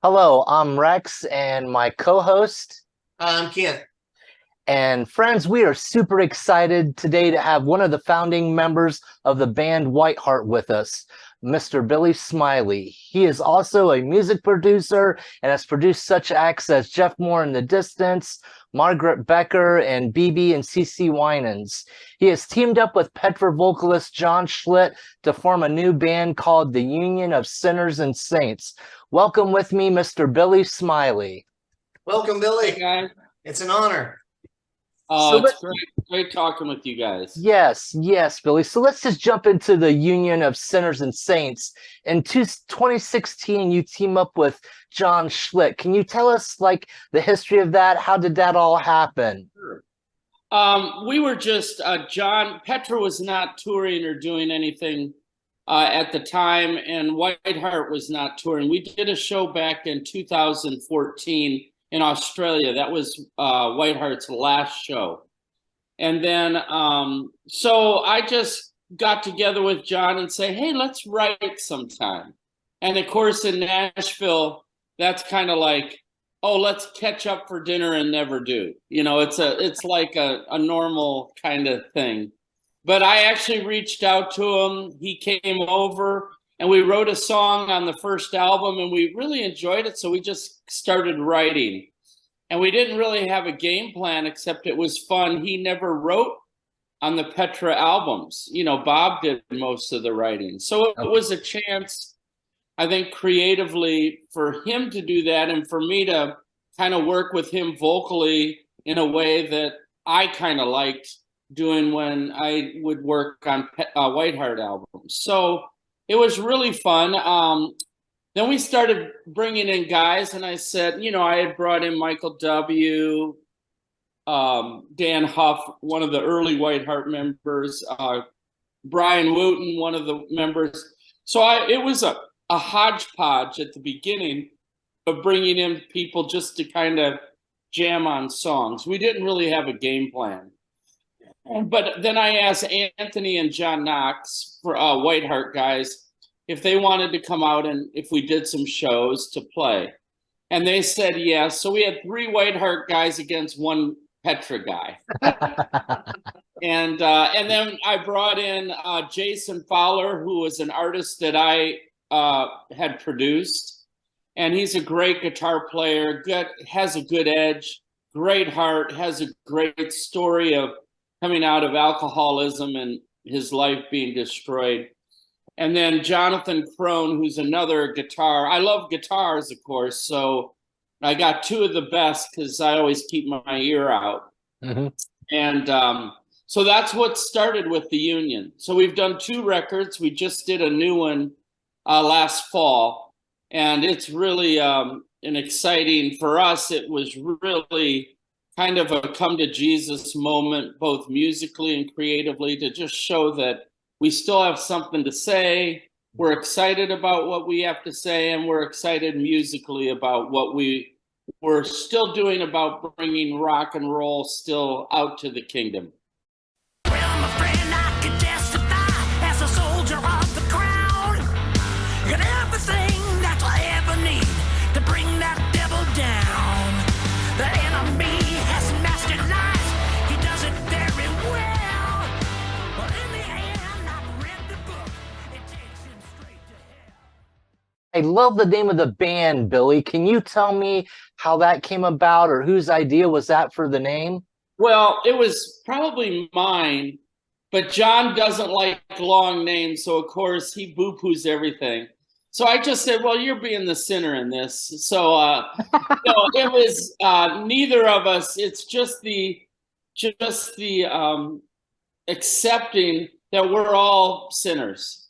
Hello, I'm Rex and my co-host. I'm Kent. And friends, we are super excited today to have one of the founding members of the band Whiteheart with us, Mr. Billy Smiley. He is also a music producer and has produced such acts as Jeff Moore in the Distance, Margaret Becker, and BB and CC Winans. He has teamed up with Petra vocalist John Schlitt to form a new band called the Union of Sinners and Saints. Welcome with me, Mr. Billy Smiley. Welcome, Billy. Hey, guys. It's an honor. Oh, it's great talking with you guys. Yes, Billy. So let's just jump into the Union of Sinners and Saints. In 2016, you team up with John Schlitt. Can you tell us the history of that? How did that all happen? Sure. We were just Petra was not touring or doing anything at the time, and Whiteheart was not touring. We did a show back in 2014 in Australia. That was Whiteheart's last show. And then, so I just got together with John and say, hey, let's write sometime. And of course, in Nashville, that's kind of like, oh, let's catch up for dinner and never do. You know, it's like a normal kind of thing. But I actually reached out to him. He came over and we wrote a song on the first album and we really enjoyed it. So we just started writing. And we didn't really have a game plan, except it was fun. He never wrote on the Petra albums. You know, Bob did most of the writing. So it was a chance, I think, creatively for him to do that and for me to kind of work with him vocally in a way that I kind of liked doing when I would work on Whiteheart albums. So it was really fun. Then we started bringing in guys, and I said, you know, I had brought in Michael W., Dan Huff, one of the early Whiteheart members, Brian Wooten, one of the members. So it was a hodgepodge at the beginning of bringing in people just to kind of jam on songs. We didn't really have a game plan. But then I asked Anthony and John Knox, for Whiteheart guys, if they wanted to come out and if we did some shows to play. And they said yes. So we had 3 Whiteheart guys against 1 Petra guy. And then I brought in Jason Fowler, who was an artist that I had produced. And he's a great guitar player, has a good edge, great heart, has a great story of coming out of alcoholism and his life being destroyed. And then Jonathan Crone, who's another guitar. I love guitars, of course, so I got 2 of the best because I always keep my ear out. Mm-hmm. And so that's what started with the Union. So we've done 2 records. We just did a new one last fall. And it's really an exciting, for us, it was really kind of a come to Jesus moment, both musically and creatively, to just show that we still have something to say. We're excited about what we have to say, and we're excited musically about what we're still doing about bringing rock and roll still out to the kingdom. Well, my friend, I can testify as a soldier of the crown. Got everything that I ever need to bring that devil down. The enemy has mastered lies. He does it very well. But in the end, I've read the book. It takes him straight to hell. I love the name of the band, Billy. Can you tell me how that came about or whose idea was that for the name? Well, it was probably mine, but John doesn't like long names, so of course he boo-poos everything. So I just said, well, you're being the sinner in this. So no, it was neither of us. It's just the accepting that we're all sinners.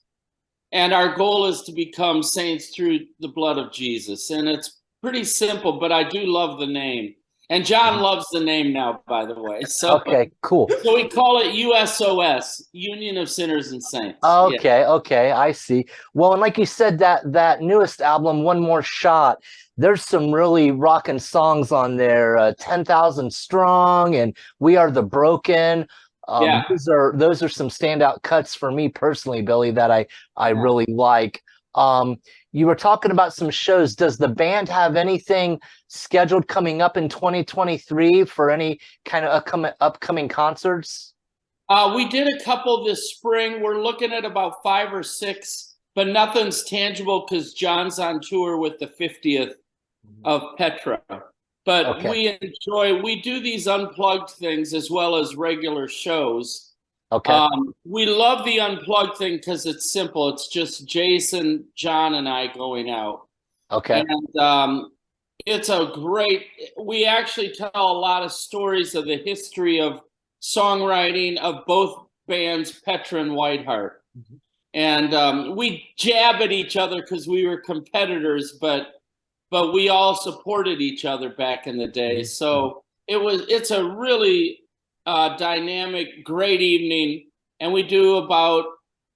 And our goal is to become saints through the blood of Jesus. And it's pretty simple, but I do love the name. And John loves the name now, by the way. So okay, cool. So we call it USOS, Union of Sinners and Saints. Okay, yeah. Okay, I see. Well, and like you said, that newest album, One More Shot, there's some really rocking songs on there. 10,000 Strong and We Are the Broken. Yeah. Those are some standout cuts for me personally, Billy, that I really like. you were talking about some shows. Does the band have anything scheduled coming up in 2023 for any kind of upcoming concerts? We did a couple this spring. We're looking at about 5 or 6, but nothing's tangible because John's on tour with the 50th of Petra. But we do these unplugged things as well as regular shows. Okay. We love the unplugged thing because it's simple. It's just Jason, John, and I going out. Okay. And it's we actually tell a lot of stories of the history of songwriting of both bands, Petra and Whiteheart. And we jab at each other because we were competitors, but we all supported each other back in the day. So it's a really dynamic, great evening. And we do about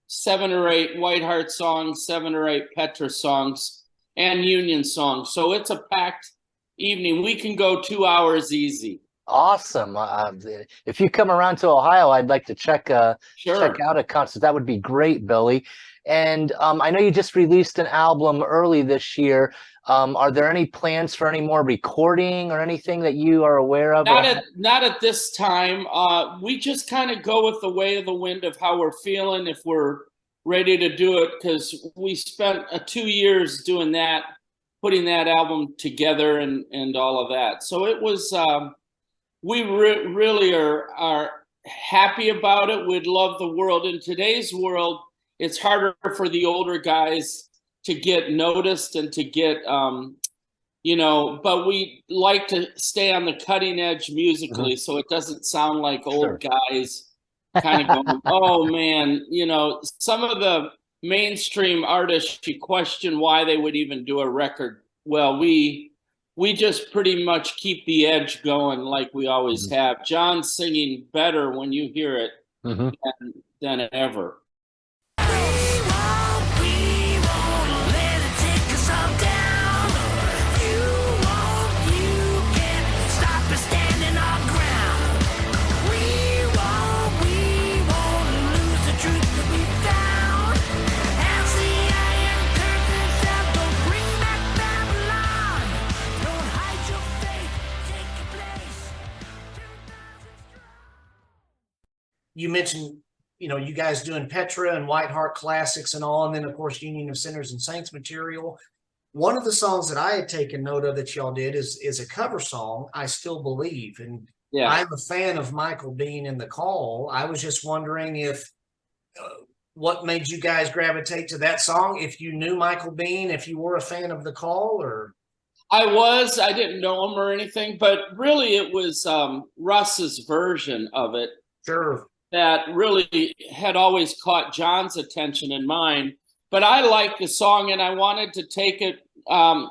7 or 8 Whiteheart songs, 7 or 8 Petra songs, and Union songs. So it's a packed evening. We can go 2 hours easy. Awesome. If you come around to Ohio, I'd like to check out a concert. That would be great, Billy. And I know you just released an album early this year. Are there any plans for any more recording or anything that you are aware of? Not at this time. We just kind of go with the way of the wind of how we're feeling, if we're ready to do it, because we spent 2 years doing that, putting that album together and all of that. So it was... we really are happy about it. We'd love the world. In today's world, it's harder for the older guys to get noticed and to get, but we like to stay on the cutting edge musically, so it doesn't sound like old guys kind of going, oh man, some of the mainstream artists, you question why they would even do a record. Well, we just pretty much keep the edge going like we always have. John's singing better when you hear it than ever. We won't let it take us all down. You can't stop us standing our ground. We won't lose the truth that we found. As the iron curtain fell, don't bring back Babylon. Don't hide your faith, take your place. 2,000 strong. You mentioned, you guys doing Petra and Whiteheart classics and all, and then of course Union of Sinners and Saints material. One of the songs that I had taken note of that y'all did is a cover song, I Still Believe. And I'm a fan of Michael Bean in The Call. I was just wondering if what made you guys gravitate to that song, if you knew Michael Bean, if you were a fan of The Call, or... I didn't know him or anything, but really it was Russ's version of it. Sure. That really had always caught John's attention and mine. But I liked the song and I wanted to take it. I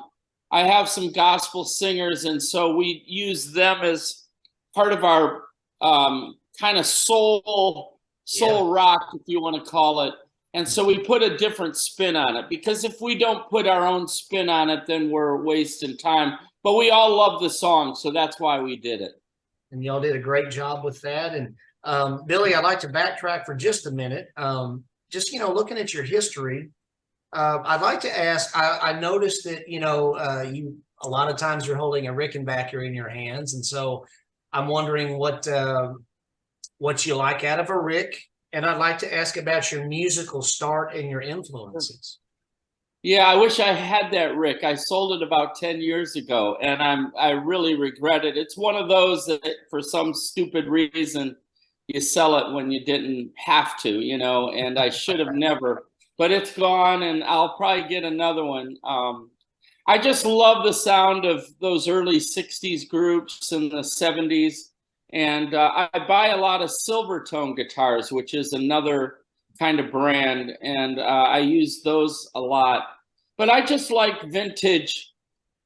have some gospel singers, and so we use them as part of our kind of soul rock, if you want to call it. And so we put a different spin on it, because if we don't put our own spin on it, then we're wasting time. But we all love the song, so that's why we did it. And y'all did a great job with that. And Billy, I'd like to backtrack for just a minute. Just, looking at your history, I'd like to ask, I noticed that, you, a lot of times you're holding a Rickenbacker in your hands. And so I'm wondering what you like out of a Rick. And I'd like to ask about your musical start and your influences. Yeah, I wish I had that Rick. I sold it about 10 years ago, and I really regret it. It's one of those that for some stupid reason, you sell it when you didn't have to, and I should have never, but it's gone, and I'll probably get another one. I just love the sound of those early 60s groups and the 70s. And I buy a lot of Silvertone guitars, which is another kind of brand. And I use those a lot. But I just like vintage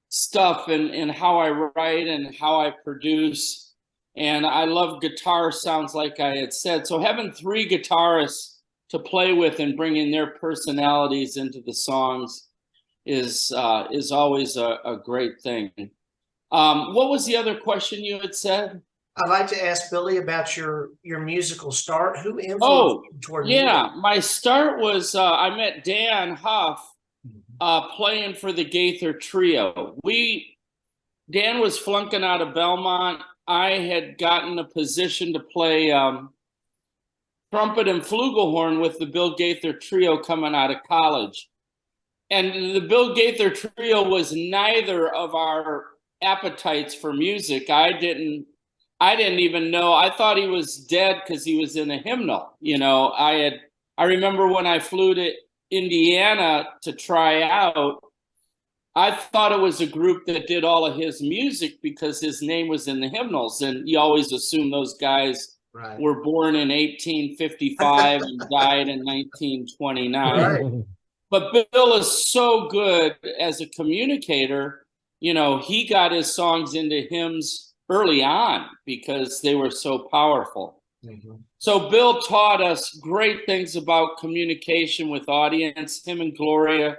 stuff and how I write and how I produce. And I love guitar sounds, like I had said. So having 3 guitarists to play with and bringing their personalities into the songs is always a great thing. What was the other question you had said? I'd like to ask Billy about your musical start. Who influenced you toward music? My start was I met Dan Huff playing for the Gaither Trio. Dan was flunking out of Belmont. I had gotten a position to play trumpet and flugelhorn with the Bill Gaither Trio coming out of college. And the Bill Gaither Trio was neither of our appetites for music. I didn't even know. I thought he was dead because he was in a hymnal. You know, I remember when I flew to Indiana to try out, I thought it was a group that did all of his music because his name was in the hymnals. And you always assume those guys were born in 1855 and died in 1929. Right. But Bill is so good as a communicator. You know, he got his songs into hymns early on because they were so powerful. Mm-hmm. So Bill taught us great things about communication with audience. Him and Gloria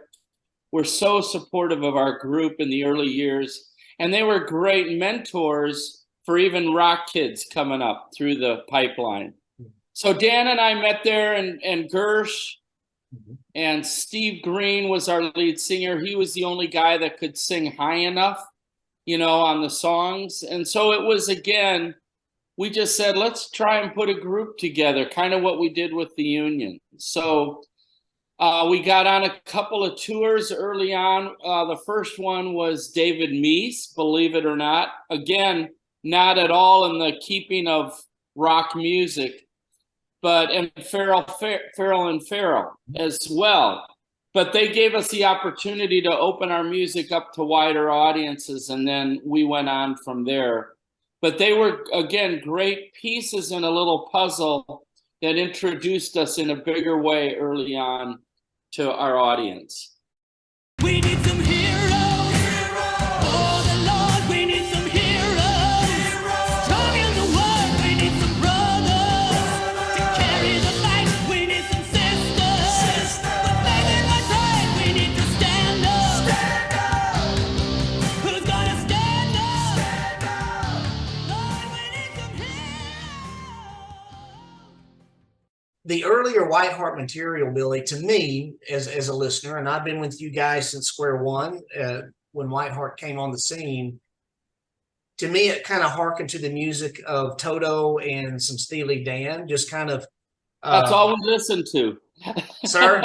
were so supportive of our group in the early years. And they were great mentors for even rock kids coming up through the pipeline. So Dan and I met there, and Gersh and Steve Green was our lead singer. He was the only guy that could sing high enough, you know, on the songs. And so it was, again, we just said, let's try and put a group together, kind of what we did with the Union. So we got on a couple of tours early on. The first one was David Meese, believe it or not. Again, not at all in the keeping of rock music, and Farrell as well. But they gave us the opportunity to open our music up to wider audiences, and then we went on from there. But they were, again, great pieces in a little puzzle that introduced us in a bigger way early on to our audience. We need some heroes. For the Lord, we need some heroes. Strong in the word, we need some brothers. To carry the light, we need some sisters. With faith in what's right, we need to stand up. Who's gonna stand up? Lord, we need some heroes. The earlier Whiteheart material, Billy, to me, as a listener, and I've been with you guys since square one, when Whiteheart came on the scene, to me, it kind of harkened to the music of Toto and some Steely Dan, just kind of. That's all we listened to. Sir?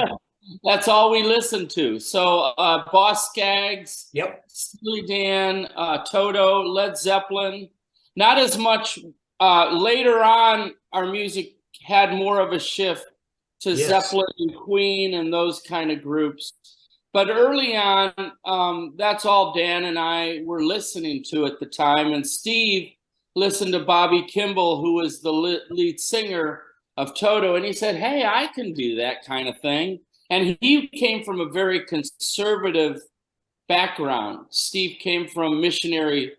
That's all we listened to. So Boss Skaggs, Yep. Steely Dan, Toto, Led Zeppelin. Not as much. Later on, our music had more of a shift to Zeppelin and Queen and those kind of groups. But early on, that's all Dan and I were listening to at the time. And Steve listened to Bobby Kimball, who was the lead singer of Toto. And he said, hey, I can do that kind of thing. And he came from a very conservative background. Steve came from missionary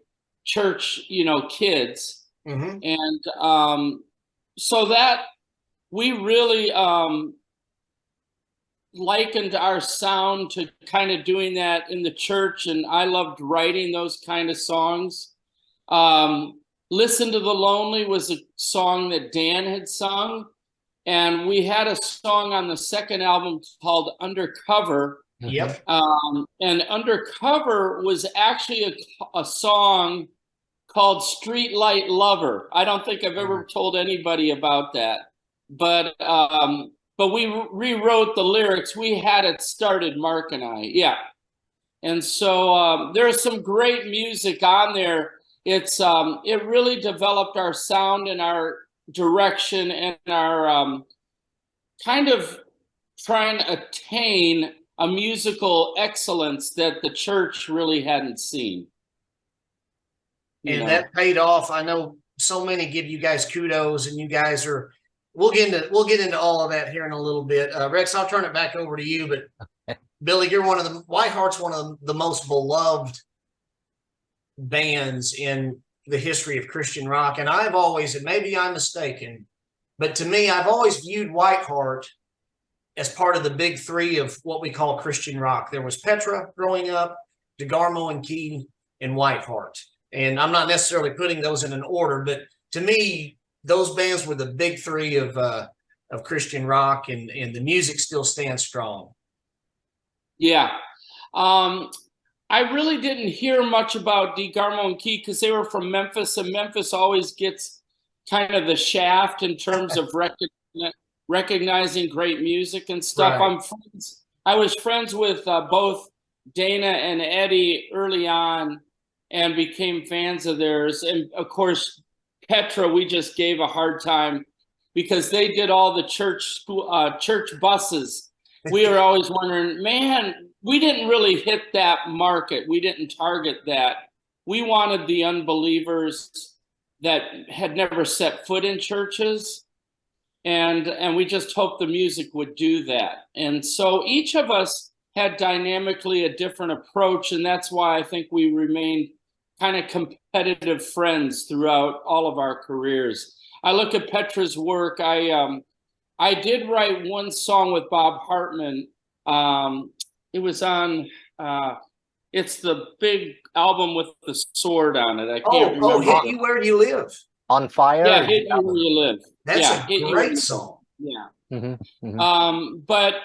church, you know, kids. Mm-hmm. And so that we really likened our sound to kind of doing that in the church, and I loved writing those kind of songs. Listen to the Lonely was a song that Dan had sung, and we had a song on the second album called Undercover. Yep. And Undercover was actually a song called Streetlight Lover. I don't think I've ever told anybody about that. But we rewrote the lyrics. We had it started, Mark and I. Yeah. And so there's some great music on there. It really developed our sound and our direction and our kind of trying to attain a musical excellence that the church really hadn't seen. And that paid off. I know so many give you guys kudos, and you guys are. We'll get into all of that here in a little bit. Rex, I'll turn it back over to you. But Billy, you're Whiteheart's one of the most beloved bands in the history of Christian rock. And I've always, and maybe I'm mistaken, but to me, I've always viewed Whiteheart as part of the big three of what we call Christian rock. There was Petra growing up, DeGarmo and Key, and Whiteheart. And I'm not necessarily putting those in an order, but to me, those bands were the big three of Christian rock, and the music still stands strong. Yeah. I really didn't hear much about DeGarmo and Key because they were from Memphis, and Memphis always gets kind of the shaft in terms of recognizing great music and stuff. Right. I was friends with both Dana and Eddie early on and became fans of theirs. And of course, Petra, we just gave a hard time because they did all the church buses. We were always wondering, man, we didn't really hit that market. We didn't target that. We wanted the unbelievers that had never set foot in churches. And we just hoped the music would do that. And so each of us had dynamically a different approach. And that's why I think we remained kind of competitive friends throughout all of our careers. I look at Petra's work. I did write one song with Bob Hartman. It was on, it's the big album with the sword on it. I can't remember. Hit You Where You Live. On Fire? Yeah, Hit You Where You Live. That's a great song. Yeah. Mm-hmm, mm-hmm. But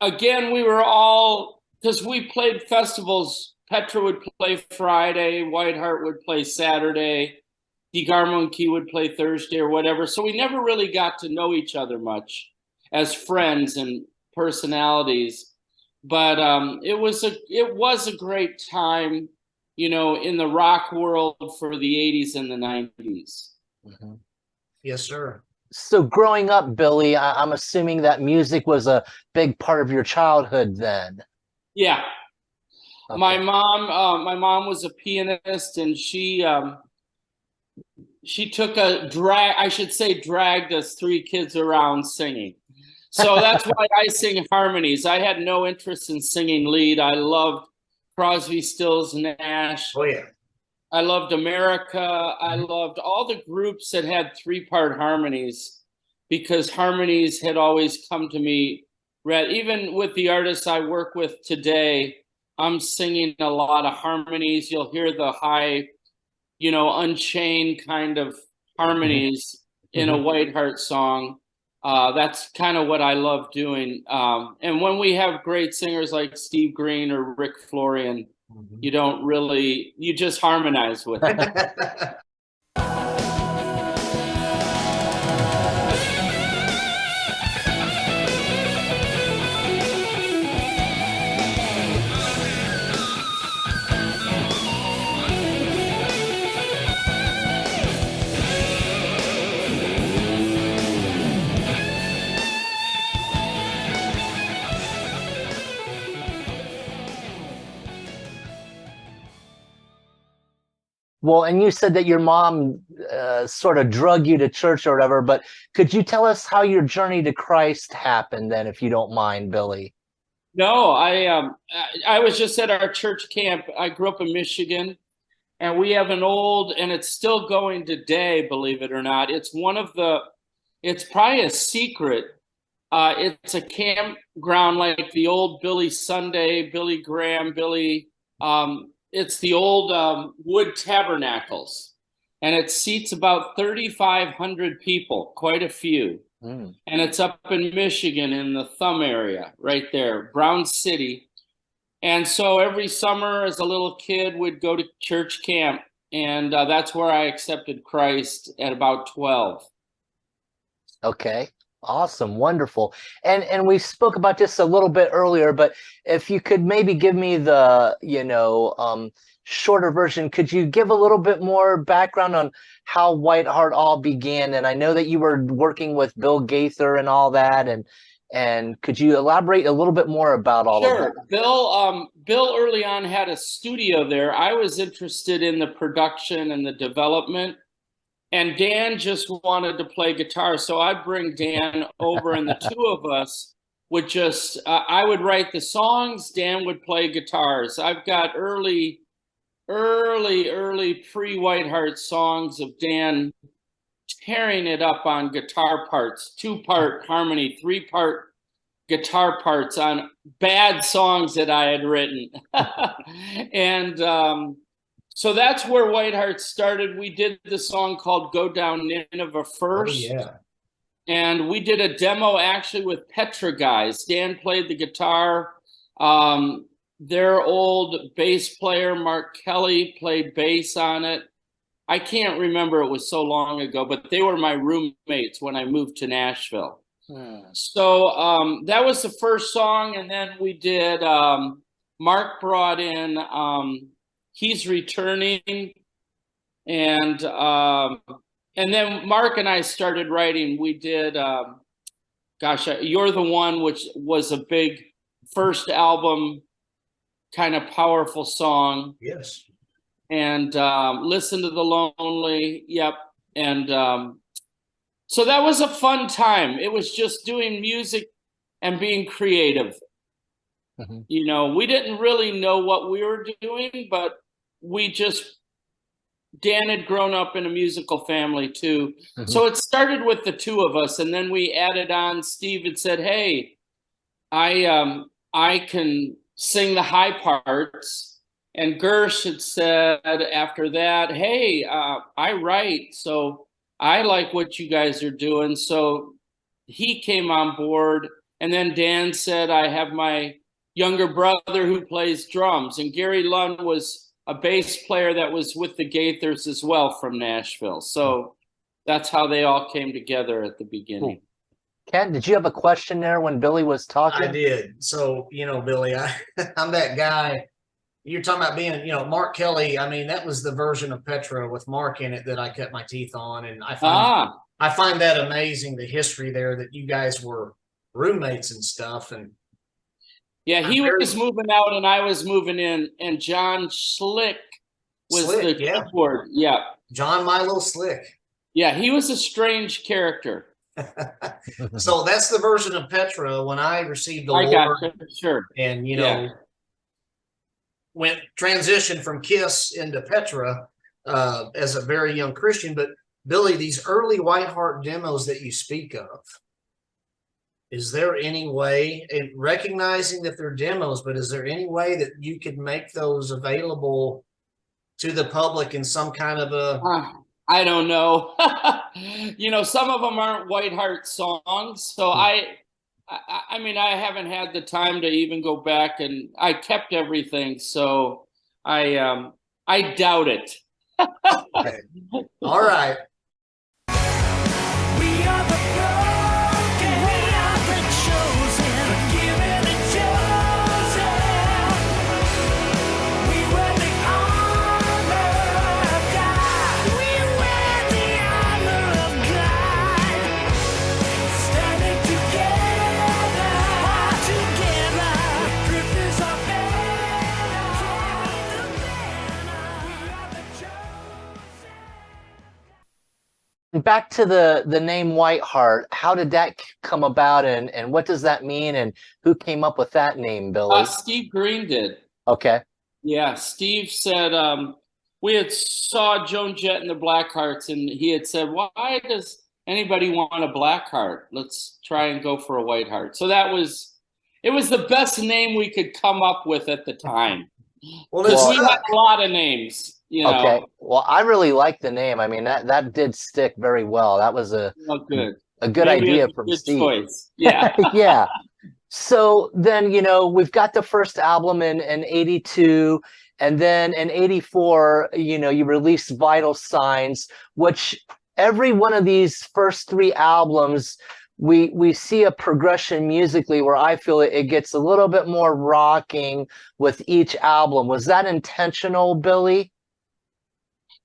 again, we were all, because we played festivals, Petra would play Friday, Whiteheart would play Saturday, DeGarmo and Key would play Thursday or whatever. So we never really got to know each other much as friends and personalities. But it was a great time, you know, in the rock world for the 80s and the 90s. Mm-hmm. Yes, sir. So growing up, Billy, I'm assuming that music was a big part of your childhood then. Yeah. Okay. My mom was a pianist, and she took dragged us three kids around singing. So that's why I sing harmonies. I had no interest in singing lead. I loved Crosby, Stills, Nash. Oh, yeah. I loved America. I loved all the groups that had three-part harmonies because harmonies had always come to me. Even with the artists I work with today, I'm singing a lot of harmonies. You'll hear the high, you know, Unchained kind of harmonies in a Whiteheart song. That's kind of what I love doing. And when we have great singers like Steve Green or Rick Florian, you just harmonize with it. Well, and you said that your mom sort of drug you to church or whatever, but could you tell us how your journey to Christ happened then, if you don't mind, Billy? No, I was just at our church camp. I grew up in Michigan, and we have an old, and it's still going today, believe it or not. It's probably a secret. It's a campground like the old Billy Sunday, Billy Graham, it's the old wood tabernacles, and it seats about 3,500 people, quite a few. And it's up in Michigan in the Thumb area, right there, Brown City. And so every summer as a little kid, we'd go to church camp, and that's where I accepted Christ at about 12. Okay. Awesome. Wonderful. And we spoke about this a little bit earlier, but if you could maybe give me the, shorter version, could you give a little bit more background on how Whiteheart all began? And I know that you were working with Bill Gaither and all that, and could you elaborate a little bit more about all of that? Sure. Bill early on had a studio there. I was interested in the production and the development. And Dan just wanted to play guitar. So I'd bring Dan over, and the two of us would just, I would write the songs, Dan would play guitars. I've got early pre-Whiteheart songs of Dan tearing it up on guitar parts, 2-part harmony, 3-part guitar parts on bad songs that I had written. And, so that's where Whiteheart started. We did the song called Go Down Nineveh first. Oh, yeah. And we did a demo actually with Petra guys. Dan played the guitar. their old bass player, Mark Kelly, played bass on it. I can't remember, it was so long ago, but they were my roommates when I moved to Nashville. So that was the first song. And then we did, Mark brought in He's Returning. And then Mark and I started writing. We did, You're the One, which was a big first album, kind of powerful song. Yes. And Listen to the Lonely. Yep. And so that was a fun time. It was just doing music and being creative. Mhm. You know, we didn't really know what we were doing, but Dan had grown up in a musical family too. Mhm. So it started with the two of us, and then we added on. Steve had said, hey, I can sing the high parts. And Gersh had said after that, hey, I write, so I like what you guys are doing. So he came on board. And then Dan said, I have my younger brother who plays drums. And Gary Lund was a bass player that was with the Gaithers as well from Nashville. So that's how they all came together at the beginning. Ken, did you have a question there when Billy was talking? I did. So, Billy, I'm that guy. You're talking about being, Mark Kelly. I mean, that was the version of Petra with Mark in it that I cut my teeth on. And I find that amazing, the history there, that you guys were roommates and stuff. And yeah, he was moving out and I was moving in, and John Schlitt was the keyboard. Yeah. John Milo Slick. Yeah, he was a strange character. So that's the version of Petra when I received the Lord. Sure. And, went transition from Kiss into Petra as a very young Christian. But Billy, these early Whiteheart demos that you speak of, is there any way, and recognizing that they're demos, but is there any way that you could make those available to the public in some kind of a... I don't know. Some of them aren't Whiteheart songs. So I mean, I haven't had the time to even go back, and I kept everything. So I doubt it. Okay. All right. We are the broken, we are the chosen, forgiven and chosen. We wear the armor of God. We wear the armor of God. Standing together, truth is our banner. Carry the banner. We are the chosen. Back to the name Whiteheart, how did that come about, and what does that mean, and who came up with that name, Billy? Steve Green did. Okay. Yeah, Steve said we had saw Joan Jett and the Blackhearts, and he had said, why does anybody want a Blackheart? Let's try and go for a Whiteheart. So it was the best name we could come up with at the time. Well, Because we had a lot of names. Okay. Well, I really like the name. I mean, that did stick very well. That was a good Maybe idea it's a from good Steve. Choice. Yeah. Yeah. So then, we've got the first album in 82, and then in 84, you released Vital Signs, which every one of these first three albums, we see a progression musically where I feel it gets a little bit more rocking with each album. Was that intentional, Billy?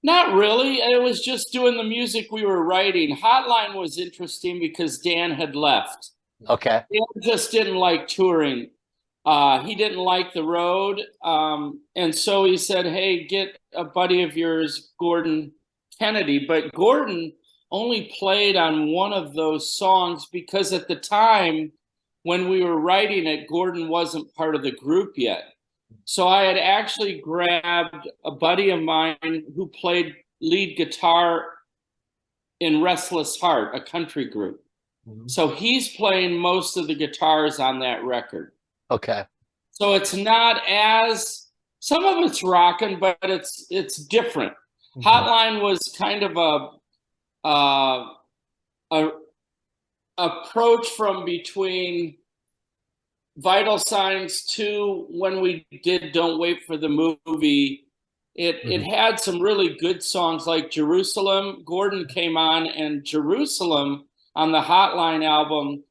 Not really. It was just doing the music we were writing. Hotline was interesting because Dan had left. Okay. Dan just didn't like touring. He didn't like the road. And so he said, hey, get a buddy of yours, Gordon Kennedy. But Gordon only played on one of those songs because at the time when we were writing it, Gordon wasn't part of the group yet. So I had actually grabbed a buddy of mine who played lead guitar in Restless Heart, a country group. Mm-hmm. So he's playing most of the guitars on that record. Okay. So it's not as, some of it's rocking, but it's different. Mm-hmm. Hotline was kind of a approach from between Vital Signs 2, when we did Don't Wait for the Movie, it had some really good songs like Jerusalem. Gordon came on, and Jerusalem on the Hotline album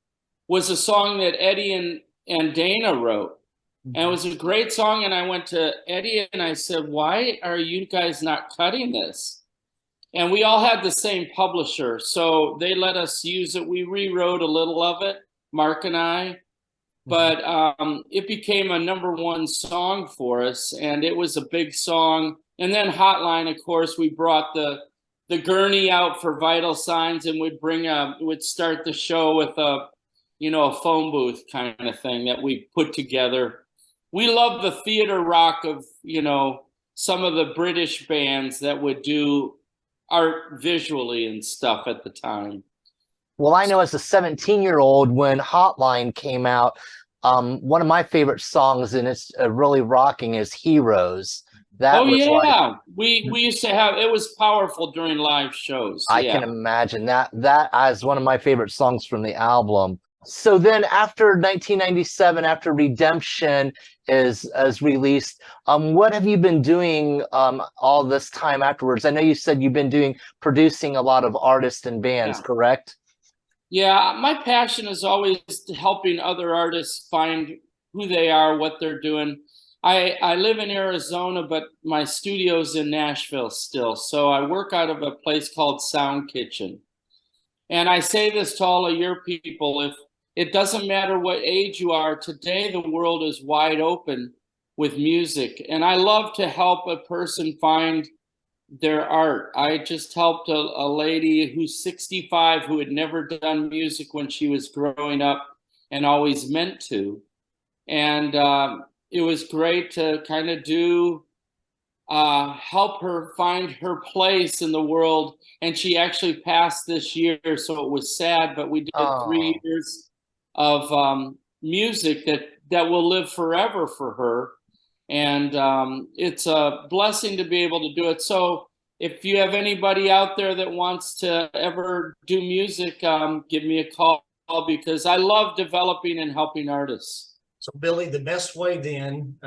was a song that Eddie and Dana wrote. And it was a great song. And I went to Eddie and I said, why are you guys not cutting this? And we all had the same publisher, so they let us use it. We rewrote a little of it, Mark and I, but it became a #1 song for us, and it was a big song. And then Hotline, of course, we brought the gurney out for Vital Signs, and would start the show with a phone booth kind of thing that we put together. We love the theater rock of, some of the British bands that would do art visually and stuff at the time. Well, I know as a 17-year-old, when Hotline came out, one of my favorite songs, and it's really rocking, is Heroes. We used to have, it was powerful during live shows. I can imagine that as one of my favorite songs from the album. So then after 1997, after Redemption is released, what have you been doing all this time afterwards? I know you said you've been producing a lot of artists and bands, correct? Yeah, my passion is always helping other artists find who they are, what they're doing. I live in Arizona, but my studio's in Nashville still. So I work out of a place called Sound Kitchen. And I say this to all of your people, if it doesn't matter what age you are, today the world is wide open with music. And I love to help a person find their art. I just helped a lady who's 65 who had never done music when she was growing up and always meant to. And it was great to kind of help her find her place in the world. And she actually passed this year, so it was sad, but we did 3 years of music that will live forever for her. And it's a blessing to be able to do it. So if you have anybody out there that wants to ever do music, give me a call, because I love developing and helping artists. So Billy, the best way then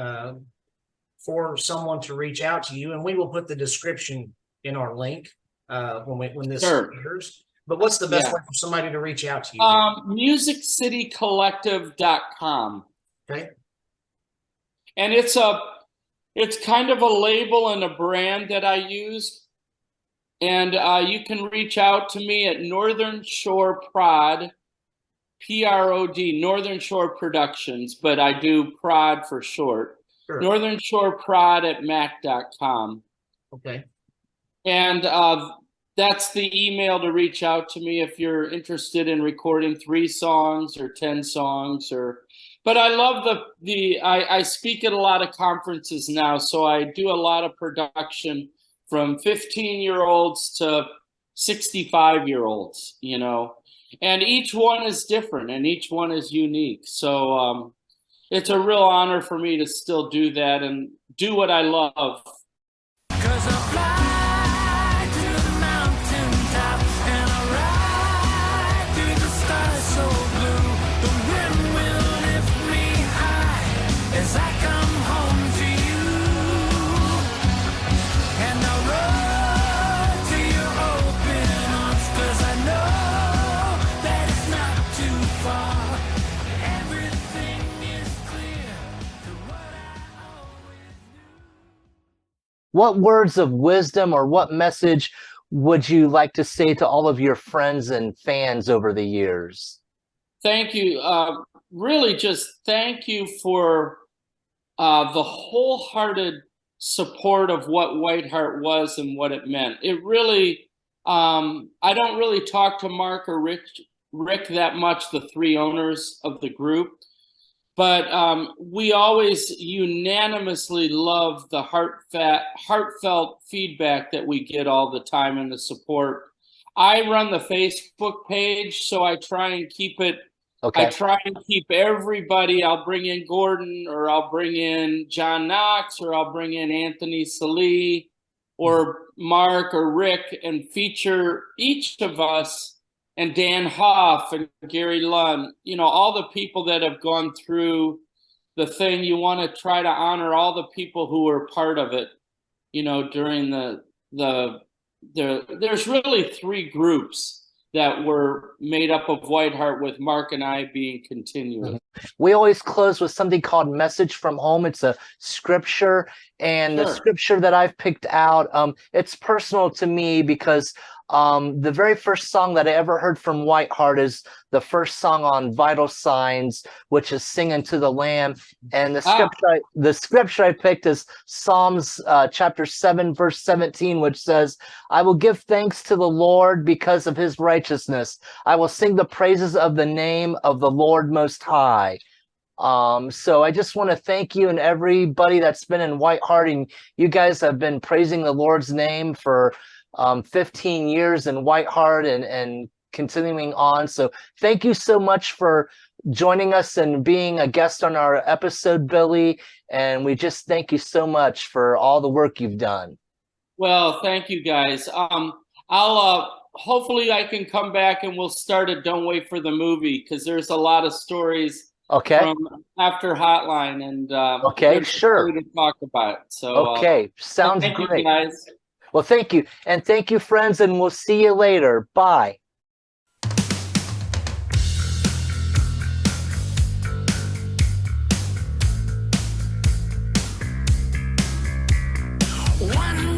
for someone to reach out to you, and we will put the description in our link when this airs. But what's the best way for somebody to reach out to you? MusicCityCollective.com. Okay. And it's kind of a label and a brand that I use. And you can reach out to me at northernshoreprod, PROD, Northern Shore Productions, but I do prod for short. Sure. northernshoreprod@mac.com. Okay. And that's the email to reach out to me if you're interested in recording 3 songs or 10 songs. But I love I speak at a lot of conferences now, so I do a lot of production from 15-year-olds to 65-year-olds, and each one is different and each one is unique. So it's a real honor for me to still do that and do what I love. What words of wisdom or what message would you like to say to all of your friends and fans over the years? Thank you. Really just thank you for the wholehearted support of what Whiteheart was and what it meant. It really, I don't really talk to Mark or Rick that much, the 3 owners of the group. But we always unanimously love the heartfelt feedback that we get all the time and the support. I run the Facebook page, so I try and keep it. Okay. I try and keep everybody. I'll bring in Gordon, or I'll bring in John Knox, or I'll bring in Anthony Salee, or Mark or Rick, and feature each of us and Dan Hoff and Gary Lund, all the people that have gone through the thing. You want to try to honor all the people who were part of it, during there's really three groups that were made up of Whiteheart, with Mark and I being continuous. We always close with something called Message from Home. It's a scripture, and the scripture that I've picked out, it's personal to me because the very first song that I ever heard from Whiteheart is the first song on Vital Signs, which is Singing to the Lamb. And the scripture I picked is Psalms chapter 7, verse 17, which says, I will give thanks to the Lord because of his righteousness. I will sing the praises of the name of the Lord Most High. So I just want to thank you and everybody that's been in Whiteheart, and you guys have been praising the Lord's name for 15 years in Whiteheart and continuing on. So thank you so much for joining us and being a guest on our episode, Billy. And we just thank you so much for all the work you've done. Well, thank you guys. I'll hopefully I can come back and we'll start it. Don't Wait for the Movie, because there's a lot of stories from after Hotline, and sure, to talk about. So sounds thank great, you guys. Well, thank you, and thank you, friends, and we'll see you later. Bye. One